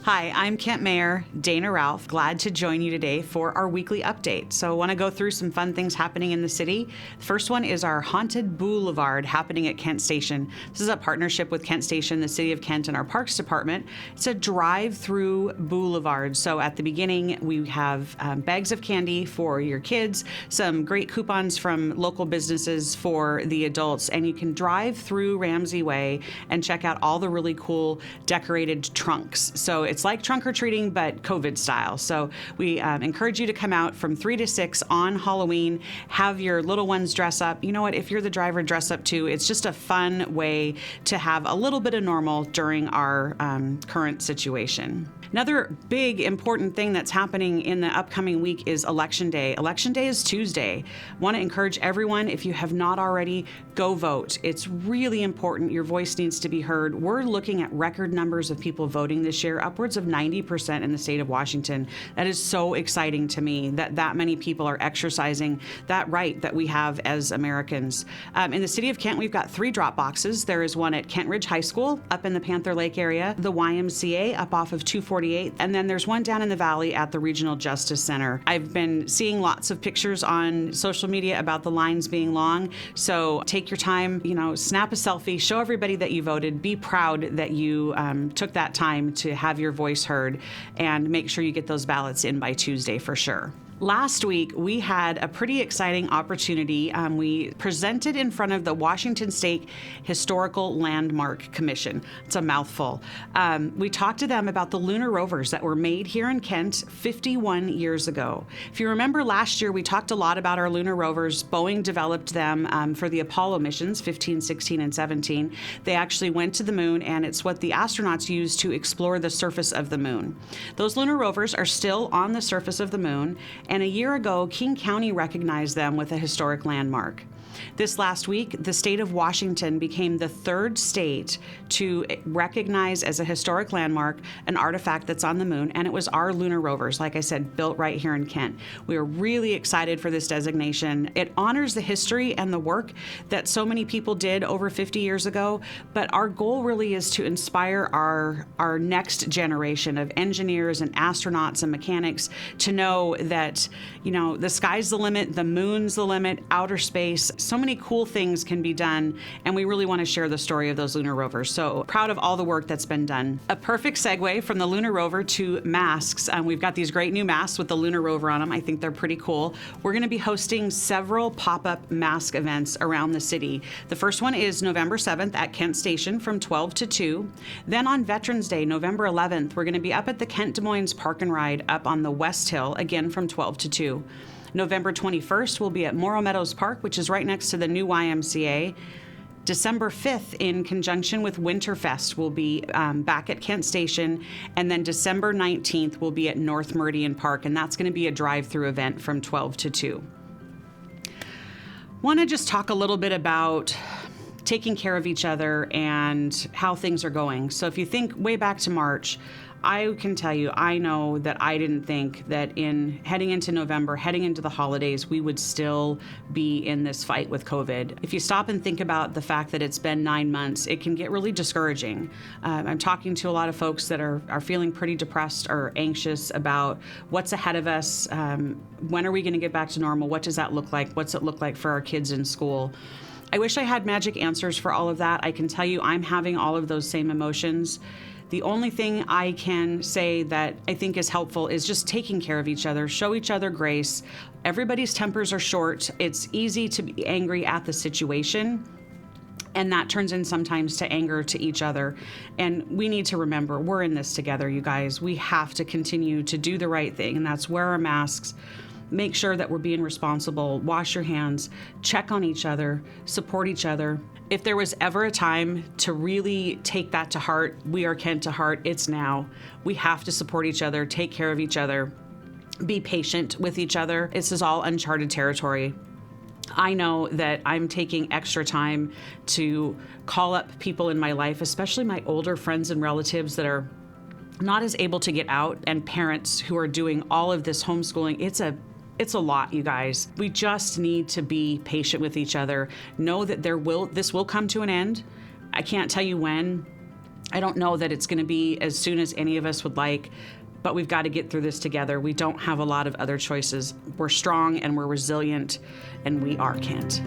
Hi, I'm Kent Mayor Dana Ralph. Glad to join you today for our weekly update. So I want to go through some fun things happening in the city. The first one is our Haunted Boo-Levard happening at Kent Station. This is a partnership with Kent Station, the City of Kent, and our Parks Department. It's a drive-through boulevard. So at the beginning, we have bags of candy for your kids, some great coupons from local businesses for the adults, and you can drive through Ramsey Way and check out all the really cool decorated trunks. So it's like trunk or treating, but COVID style. So we encourage you to come out from 3 to 6 on Halloween, have your little ones dress up. You know what? If you're the driver, dress up too. It's just a fun way to have a little bit of normal during our current situation. Another big important thing that's happening in the upcoming week is Election Day. Election Day is Tuesday. I want to encourage everyone, if you have not already, go vote. It's really important. Your voice needs to be heard. We're looking at record numbers of people voting this year, upwards of 90% in the state of Washington. That is so exciting to me that many people are exercising that right that we have as Americans. In the city of Kent, we've got 3 drop boxes. There is one at Kent Ridge High School up in the Panther Lake area, the YMCA up off of 248, and then there's one down in the valley at the Regional Justice Center. I've been seeing lots of pictures on social media about the lines being long, so take your time, snap a selfie, show everybody that you voted, be proud that you took that time to have your voice heard, and make sure you get those ballots in by Tuesday for sure. Last week, we had a pretty exciting opportunity. We presented in front of the Washington State Historical Landmark Commission. It's a mouthful. We talked to them about the Lunar Rovers that were made here in Kent 51 years ago. If you remember last year, we talked a lot about our Lunar Rovers. Boeing developed them for the Apollo missions, 15, 16, and 17. They actually went to the moon, and it's what the astronauts used to explore the surface of the moon. Those Lunar Rovers are still on the surface of the moon, and a year ago, King County recognized them with a historic landmark. This last week, the state of Washington became the 3rd state to recognize as a historic landmark an artifact that's on the moon, and it was our Lunar Rovers, like I said, built right here in Kent. We are really excited for this designation. It honors the history and the work that so many people did over 50 years ago, but our goal really is to inspire our next generation of engineers and astronauts and mechanics to know that, the sky's the limit, the moon's the limit, outer space. So many cool things can be done, and we really want to share the story of those Lunar Rovers. So proud of all the work that's been done. A perfect segue from the Lunar Rover to masks. We've got these great new masks with the Lunar Rover on them. I think they're pretty cool. We're going to be hosting several pop-up mask events around the city. The first one is November 7th at Kent Station from 12 to 2. Then on Veterans Day, November 11th, we're going to be up at the Kent Des Moines Park and Ride up on the West Hill, again from 12 to 2. November 21st, we'll be at Morrow Meadows Park, which is right next to the new YMCA. December 5th, in conjunction with Winterfest, we'll be back at Kent Station. And then December 19th, we'll be at North Meridian Park, and that's going to be a drive-through event from 12 to 2. Want to just talk a little bit about taking care of each other and how things are going. So if you think way back to March, I can tell you, I know that I didn't think that in heading into November, heading into the holidays, we would still be in this fight with COVID. If you stop and think about the fact that it's been 9 months, it can get really discouraging. I'm talking to a lot of folks that are feeling pretty depressed or anxious about what's ahead of us. When are we going to get back to normal? What does that look like? What's it look like for our kids in school? I wish I had magic answers for all of that. I can tell you I'm having all of those same emotions. The only thing I can say that I think is helpful is just taking care of each other, show each other grace. Everybody's tempers are short. It's easy to be angry at the situation, and that turns in sometimes to anger to each other. And we need to remember, we're in this together, you guys. We have to continue to do the right thing, and that's wear our masks, make sure that we're being responsible, wash your hands, check on each other, support each other. If there was ever a time to really take that to heart, we are Kent to heart, it's now. We have to support each other, take care of each other, be patient with each other. This is all uncharted territory. I know that I'm taking extra time to call up people in my life, especially my older friends and relatives that are not as able to get out, and parents who are doing all of this homeschooling. It's a lot, you guys. We just need to be patient with each other. Know that this will come to an end. I can't tell you when. I don't know that it's going to be as soon as any of us would like, but we've got to get through this together. We don't have a lot of other choices. We're strong and we're resilient, and we are Kent.